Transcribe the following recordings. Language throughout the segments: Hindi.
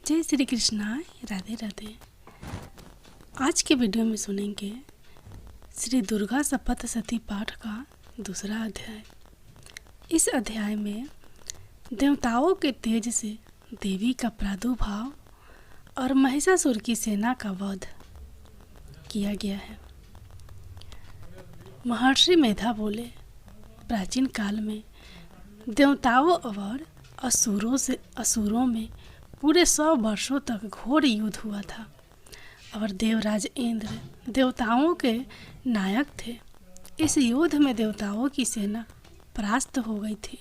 जय श्री कृष्णा। राधे राधे। आज के वीडियो में सुनेंगे श्री दुर्गा सप्तशती पाठ का दूसरा अध्याय। इस अध्याय में देवताओं के तेज से देवी का प्रादुर्भाव और महिषासुर की सेना का वध किया गया है। महर्षि मेधा बोले, प्राचीन काल में देवताओं और असुरों में पूरे 100 वर्षों तक घोर युद्ध हुआ था और देवराज इंद्र देवताओं के नायक थे। इस युद्ध में देवताओं की सेना परास्त हो गई थी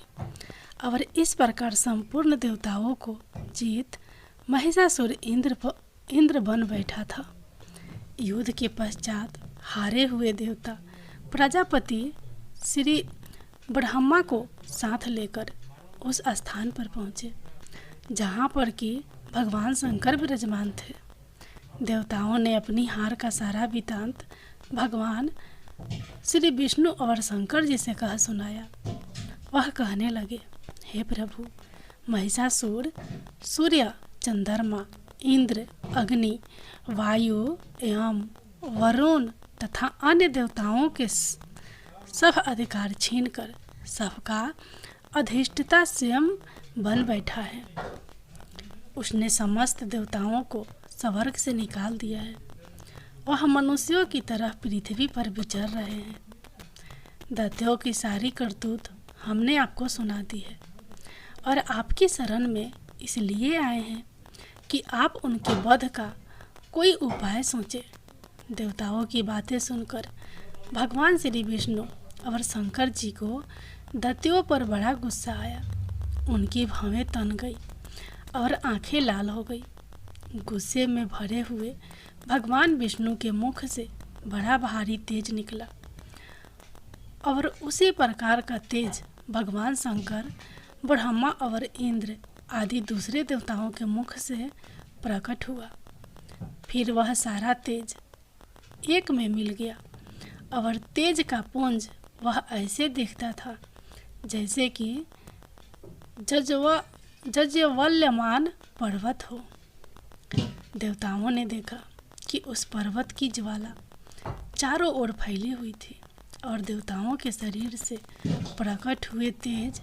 और इस प्रकार संपूर्ण देवताओं को जीत महिषासुर इंद्र बन बैठा था। युद्ध के पश्चात हारे हुए देवता प्रजापति श्री ब्रह्मा को साथ लेकर उस स्थान पर पहुँचे जहाँ पर कि भगवान शंकर विराजमान थे। देवताओं ने अपनी हार का सारा वृत्तांत भगवान श्री विष्णु और शंकर जी से कह सुनाया। वह कहने लगे, हे प्रभु, महिषासुर सूर्य, चंद्रमा, इंद्र, अग्नि, वायु एवं वरुण तथा अन्य देवताओं के सब अधिकार छीनकर सबका अधिष्ठता स्वयं बन बैठा है। उसने समस्त देवताओं को स्वर्ग से निकाल दिया है। वह मनुष्यों की तरह पृथ्वी पर विचर रहे हैं। दैत्यों की सारी करतूत हमने आपको सुना दी है और आपकी शरण में इसलिए आए हैं कि आप उनके वध का कोई उपाय सोचें। देवताओं की बातें सुनकर भगवान श्री विष्णु और शंकर जी को दैत्यों पर बड़ा गुस्सा आया। उनकी भवें तन गई और आंखें लाल हो गई। गुस्से में भरे हुए भगवान विष्णु के मुख से बड़ा भारी तेज निकला और उसी प्रकार का तेज भगवान शंकर, ब्रह्मा और इंद्र आदि दूसरे देवताओं के मुख से प्रकट हुआ। फिर वह सारा तेज एक में मिल गया और तेज का पुंज वह ऐसे दिखता था जैसे कि जज्वल्यमान पर्वत हो। देवताओं ने देखा कि उस पर्वत की ज्वाला चारों ओर फैली हुई थी और देवताओं के शरीर से प्रकट हुए तेज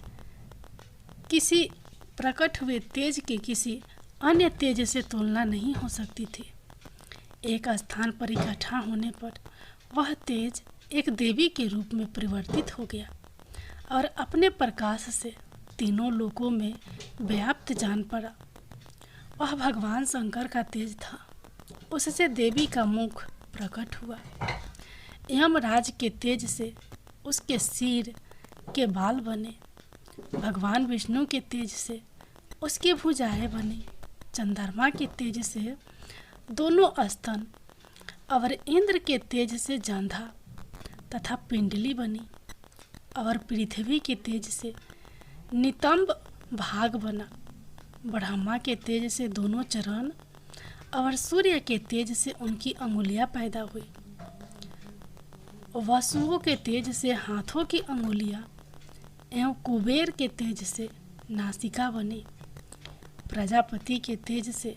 की किसी अन्य तेज से तुलना नहीं हो सकती थी। एक स्थान पर इकट्ठा होने पर वह तेज एक देवी के रूप में परिवर्तित हो गया और अपने प्रकाश से तीनों लोकों में व्याप्त जान पड़ा। वह भगवान शंकर का तेज था। उससे देवी का मुख प्रकट हुआ। यमराज के तेज से उसके सिर के बाल बने। भगवान विष्णु के तेज से उसकी भुजाएं बनी। चंद्रमा के तेज से दोनों स्तन और इंद्र के तेज से जांघा तथा पिंडली बनी और पृथ्वी के तेज से नितंब भाग बना। ब्रह्मा के तेज से दोनों चरण और सूर्य के तेज से उनकी अंगुलियां पैदा हुई। वसुओं के तेज से हाथों की अंगुलियां एवं कुबेर के तेज से नासिका बनी। प्रजापति के तेज से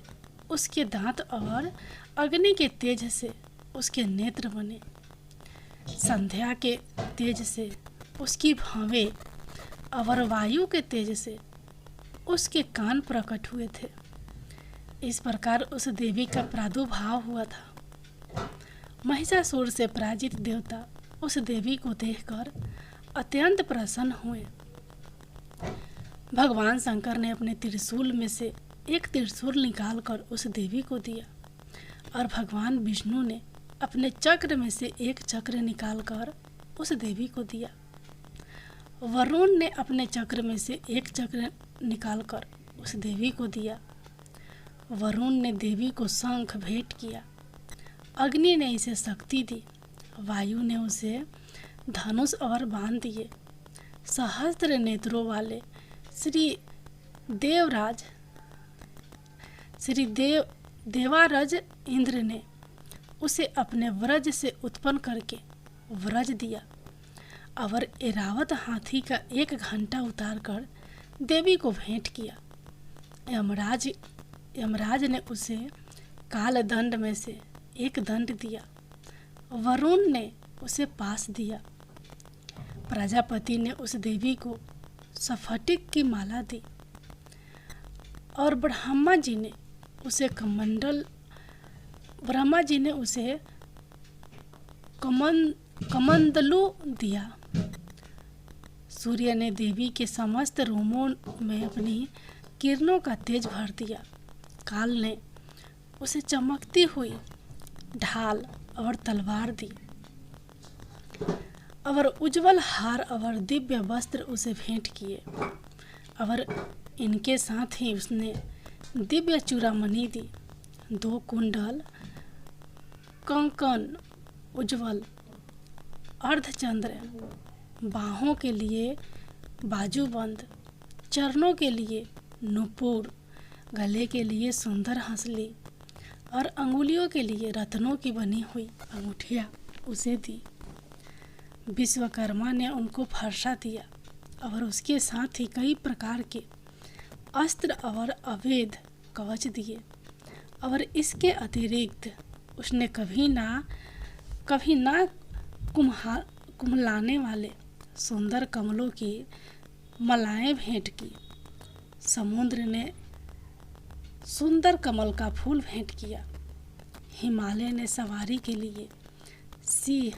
उसके दांत और अग्नि के तेज से उसके नेत्र बने। संध्या के तेज से उसकी भवें और वायु के तेज से उसके कान प्रकट हुए थे। इस प्रकार उस देवी का प्रादुर्भाव हुआ था। महिषासुर से पराजित देवता उस देवी को देखकर अत्यंत प्रसन्न हुए। भगवान शंकर ने अपने त्रिशूल में से एक त्रिशूल निकालकर उस देवी को दिया और भगवान विष्णु ने अपने चक्र में से एक चक्र निकालकर उस देवी को दिया। वरुण ने अपने चक्र में से एक चक्र निकालकर उस देवी को दिया। वरुण ने देवी को शंख भेंट किया। अग्नि ने इसे शक्ति दी। वायु ने उसे धनुष और बाण दिए। सहस्त्र नेत्रों वाले देवारज इंद्र ने उसे अपने व्रज से उत्पन्न करके व्रज दिया और ऐरावत हाथी का 1 घंटा उतारकर देवी को भेंट किया। यमराज यमराज ने उसे काल दंड में से एक दंड दिया। वरुण ने उसे पास दिया। प्रजापति ने उस देवी को स्फटिक की माला दी और ब्रह्मा जी ने उसे कमंडलू दिया। सूर्य ने देवी के समस्त रोमों में अपनी किरणों का तेज भर दिया। काल ने उसे चमकती हुई ढाल और तलवार दी और उज्जवल हार और दिव्य वस्त्र उसे भेंट किए और इनके साथ ही उसने दिव्य चूड़ामणि दी, 2 कुंडल, कंकन, उज्जवल अर्धचंद्र, बाहों के लिए बाजूबंद, चरणों के लिए नुपुर, गले के लिए सुंदर हंसली और अंगुलियों के लिए रत्नों की बनी हुई अंगूठियाँ उसे दी। विश्वकर्मा ने उनको फरसा दिया और उसके साथ ही कई प्रकार के अस्त्र और अवैध कवच दिए और इसके अतिरिक्त उसने कभी ना कुम्हलाने वाले सुंदर कमलों की मालाएं भेंट की। समुद्र ने सुंदर कमल का फूल भेंट किया। हिमालय ने सवारी के लिए सिंह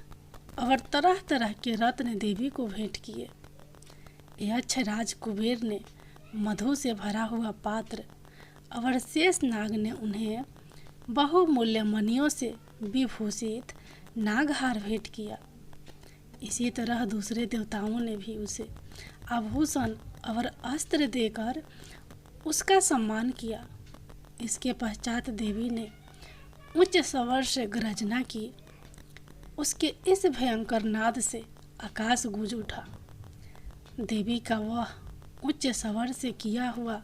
और तरह तरह के रत्न देवी को भेंट किए। यक्षराज कुबेर ने मधु से भरा हुआ पात्र और शेष नाग ने उन्हें बहुमूल्य मणियों से विभूषित नागहार भेंट किया। इसी तरह दूसरे देवताओं ने भी उसे आभूषण और अस्त्र देकर उसका सम्मान किया। इसके पश्चात देवी ने उच्च स्वर से गर्जना की। उसके इस भयंकर नाद से आकाश गूंज उठा। देवी का वह उच्च स्वर से किया हुआ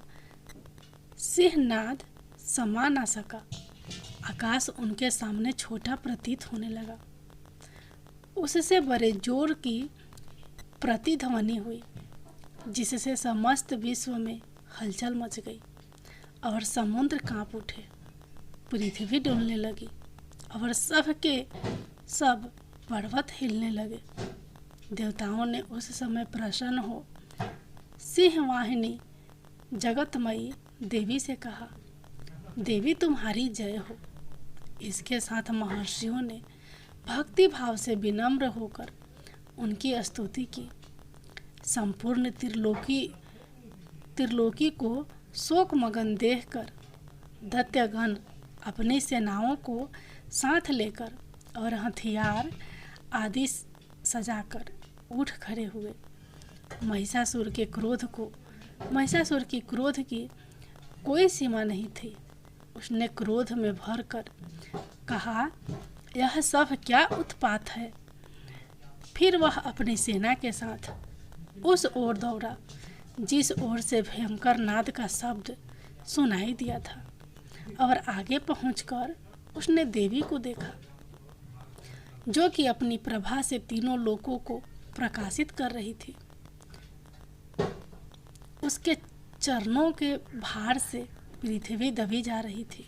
सिंहनाद समा न सका। आकाश उनके सामने छोटा प्रतीत होने लगा। उससे बड़े जोर की प्रतिध्वनि हुई, जिससे समस्त विश्व में हलचल मच गई और समुद्र कांप उठे, पृथ्वी डोलने लगी और सब पर्वत हिलने लगे। देवताओं ने उस समय प्रसन्न हो सिंहवाहिनी जगतमयी देवी से कहा, देवी तुम्हारी जय हो। इसके साथ महर्षियों ने भक्ति भाव से विनम्र होकर उनकी स्तुति की। संपूर्ण त्रिलोकी को शोकमगन देखकर दैत्यगण अपनी सेनाओं को साथ लेकर और हथियार आदि सजाकर उठ खड़े हुए। महिषासुर की क्रोध की कोई सीमा नहीं थी। उसने क्रोध में भरकर कहा, यह सब क्या उत्पात है। फिर वह अपनी सेना के साथ उस ओर दौड़ा जिस ओर से भयंकर नाद का शब्द सुनाई दिया था और आगे पहुंचकर उसने देवी को देखा, जो कि अपनी प्रभा से तीनों लोकों को प्रकाशित कर रही थी। उसके चरणों के भार से पृथ्वी दबी जा रही थी।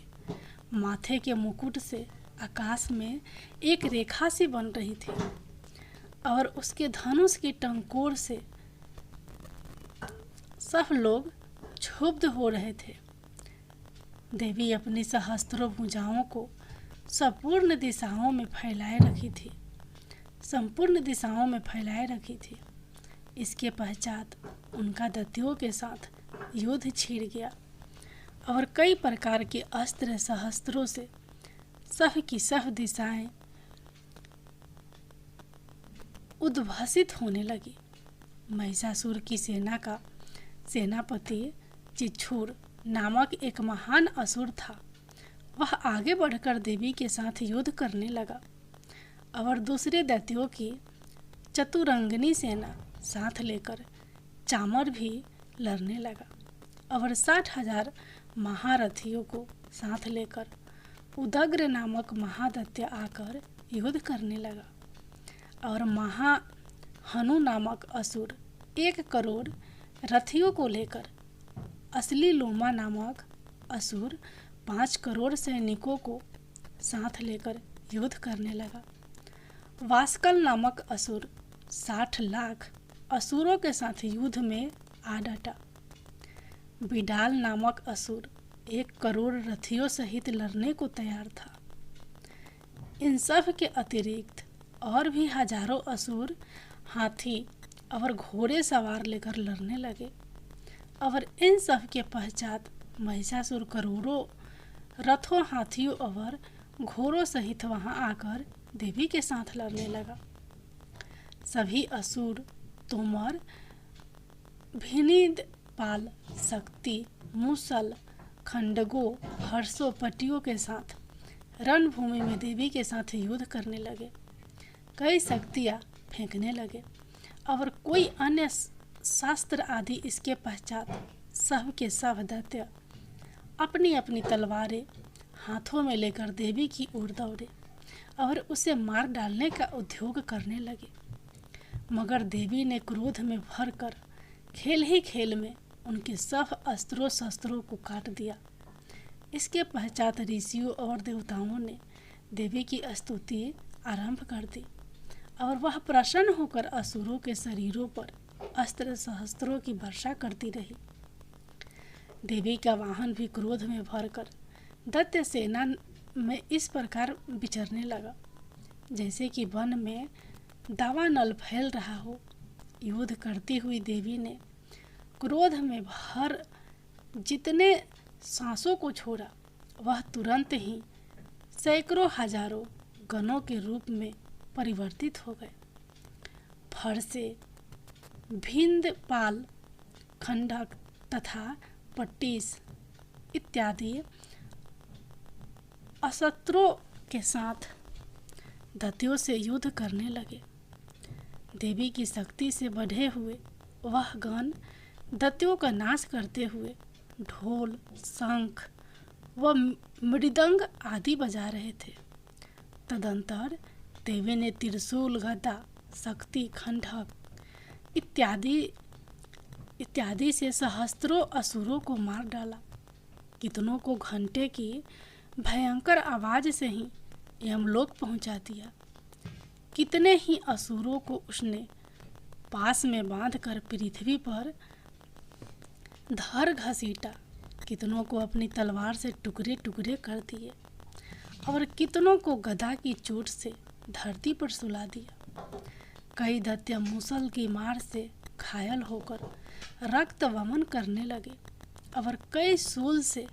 माथे के मुकुट से आकाश में एक रेखा सी बन रही थी और उसके धनुष की टंकोर से सब लोग क्षुब्ध हो रहे थे। देवी अपनी सहस्त्रों भुजाओं को संपूर्ण दिशाओं में फैलाए रखी थी। इसके पश्चात उनका दैत्यों के साथ युद्ध छिड़ गया और कई प्रकार के अस्त्र सहस्त्रों से सब की सब दिशाएं उद्भासित होने लगी। महिषासुर की सेना का सेनापति चिच्छुर नामक एक महान असुर था। वह आगे बढ़कर देवी के साथ युद्ध करने लगा और दूसरे दैत्यों की चतुरंगिनी सेना साथ लेकर चामर भी लड़ने लगा और 60,000 महारथियों को साथ लेकर उदग्र नामक महादैत्य आकर युद्ध करने लगा और महाहनु नामक असुर 1 करोड़ रथियों को लेकर असली लोमा नामक असुर 5 करोड़ सैनिकों को साथ लेकर युद्ध करने लगा। वास्कल नामक असुर 60 लाख असुरों के साथ युद्ध में आ डटा। बिडाल नामक असुर 1 करोड़ रथियों सहित लड़ने को तैयार था। इन सब के अतिरिक्त और भी हजारों असुर हाथी और घोड़े सवार लेकर लड़ने लगे और इन सब के पश्चात महिषासुर करोड़ों रथों, हाथियों और घोड़ों सहित वहां आकर देवी के साथ लड़ने लगा। सभी असुर तोमर, भिनिद, पाल, शक्ति, मूसल, खंडगों, हर्षोपटियों के साथ रणभूमि में देवी के साथ युद्ध करने लगे। कई शक्तियाँ फेंकने लगे और कोई अन्य शास्त्र आदि इसके पश्चात सब के सब दैत्य अपनी अपनी तलवारें हाथों में लेकर देवी की ओर दौड़े और उसे मार डालने का उद्योग करने लगे। मगर देवी ने क्रोध में भरकर खेल ही खेल में उनके सब अस्त्रों शस्त्रों को काट दिया। इसके पश्चात ऋषियों और देवताओं ने देवी की स्तुति आरंभ कर दी और वह प्रसन्न होकर असुरों के शरीरों पर अस्त्र शस्त्रों की वर्षा करती रही। देवी का वाहन भी क्रोध में भरकर दैत्य सेना में इस प्रकार विचरने लगा जैसे कि वन में दावानल फैल रहा हो। युद्ध करती हुई देवी ने क्रोध में भर जितने सांसों को छोड़ा वह तुरंत ही सैकड़ों हजारों गणों के रूप में परिवर्तित हो गए। फरसे, भिंद, पाल, खंडक तथा पट्टिस इत्यादि अस्त्रों के साथ दैत्यों से युद्ध करने लगे। देवी की शक्ति से बढ़े हुए वह गण दैत्यों का नाश करते हुए ढोल, शंख व मृदंग आदि बजा रहे थे। तदंतर देवी ने त्रिशूल, गदा, शक्ति, खंडक इत्यादि से सहस्त्रों असुरों को मार डाला। कितनों को घंटे की भयंकर आवाज से ही यमलोक पहुंचा दिया। कितने ही असुरों को उसने पास में बांधकर पृथ्वी पर धर घसीटा। कितनों को अपनी तलवार से टुकड़े टुकड़े कर दिए और कितनों को गदा की चोट से धरती पर सुला दिया। कई दैत्य मूसल की मार से घायल होकर रक्त वमन करने लगे और कई शूल से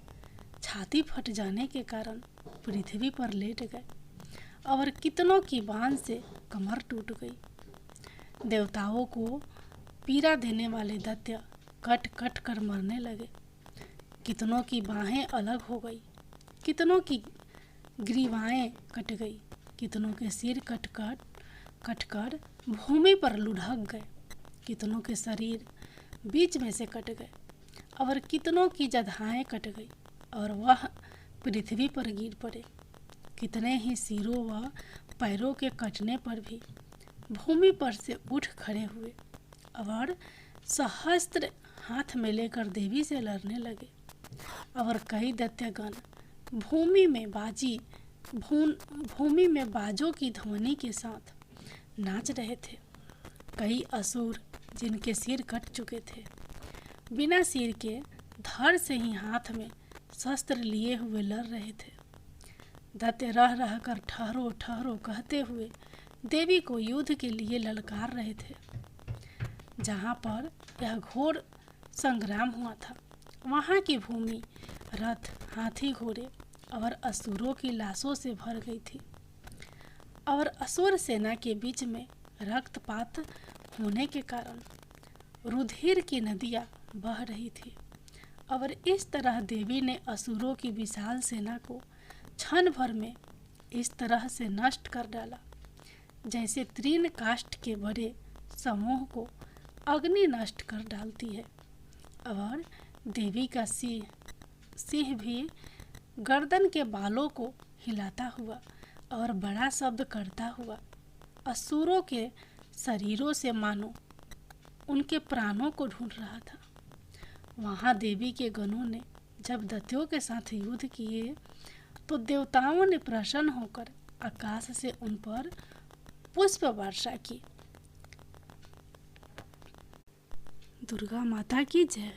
छाती फट जाने के कारण पृथ्वी पर लेट गए और कितनों की बांध से कमर टूट गई। देवताओं को पीड़ा देने वाले दैत्य कट कट कर मरने लगे। कितनों की बाहें अलग हो गई, कितनों की ग्रीवाएं कट गई, कितनों के सिर कटकर भूमि पर लुढ़क गए, कितनों के शरीर बीच में से कट गए और कितनों की जगहें कट गई और वह पृथ्वी पर गिर पड़े। कितने ही सिरों व पैरों के कटने पर भी भूमि पर से उठ खड़े हुए और सहस्त्र हाथ में लेकर देवी से लड़ने लगे और कई दैत्यगण भूमि में बाजों की ध्वनि के साथ नाच रहे थे। कई असुर जिनके सिर कट चुके थे बिना सिर के धड़ से ही हाथ में शस्त्र लिए हुए लड़ रहे थे। दैत्य रह रह कर ठहरो ठहरो कहते हुए देवी को युद्ध के लिए ललकार रहे थे। जहाँ पर यह घोर संग्राम हुआ था वहाँ की भूमि रथ, हाथी, घोड़े और असुरों की लाशों से भर गई थी और असुर सेना के बीच में रक्तपात होने के कारण रुधिर की नदियाँ बह रही थी और इस तरह देवी ने असुरों की विशाल सेना को क्षण भर में इस तरह से नष्ट कर डाला जैसे तृण काष्ठ के बड़े समूह को अग्नि नष्ट कर डालती है। और देवी का सिंह भी गर्दन के बालों को हिलाता हुआ और बड़ा शब्द करता हुआ असुरों के शरीरों से मानो उनके प्राणों को ढूंढ रहा था। वहाँ देवी के गणों ने जब दैत्यों के साथ युद्ध किए तो देवताओं ने प्रसन्न होकर आकाश से उन पर पुष्प वर्षा की। दुर्गा माता की जय।